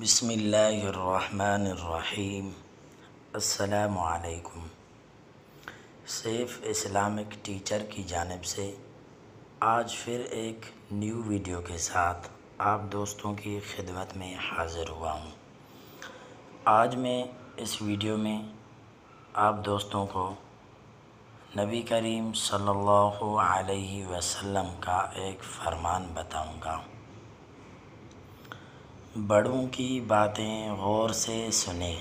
بسم اللہ الرحمن الرحیم۔ السلام علیکم۔ سیف اسلامک ٹیچر کی جانب سے آج پھر ایک نیو ویڈیو کے ساتھ آپ دوستوں کی خدمت میں حاضر ہوا ہوں۔ آج میں اس ویڈیو میں آپ دوستوں کو نبی کریم صلی اللہ علیہ وسلم کا ایک فرمان بتاؤں گا۔ بڑوں کی باتیں غور سے سنیں۔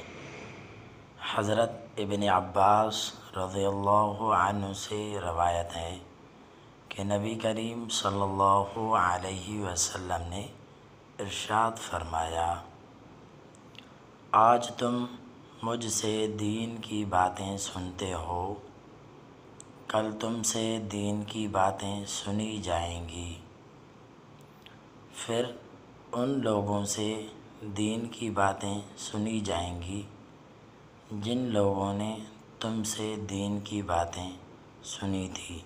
حضرت ابن عباس رضی اللہ عنہ سے روایت ہے کہ نبی کریم صلی اللہ علیہ وسلم نے ارشاد فرمایا، آج تم مجھ سے دین کی باتیں سنتے ہو، کل تم سے دین کی باتیں سنی جائیں گی، پھر ان لوگوں سے دین کی باتیں سنی جائیں گی جن لوگوں نے تم سے دین کی باتیں سنی تھی۔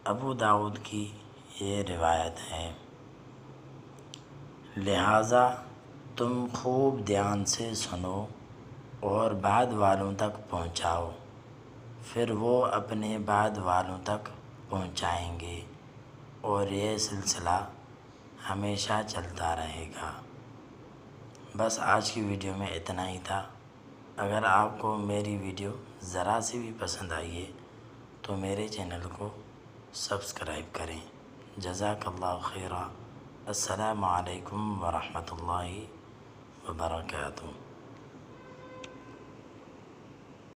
ابو داؤد کی یہ روایت ہے۔ لہٰذا تم خوب دھیان سے سنو اور بعد والوں تک پہنچاؤ، پھر وہ اپنے بعد والوں تک پہنچائیں گے اور یہ سلسلہ ہمیشہ چلتا رہے گا۔ بس آج کی ویڈیو میں اتنا ہی تھا۔ اگر آپ کو میری ویڈیو ذرا سی بھی پسند آئی ہے تو میرے چینل کو سبسکرائب کریں۔ جزاک اللہ خیرا۔ السلام علیکم ورحمۃ اللہ وبرکاتہ۔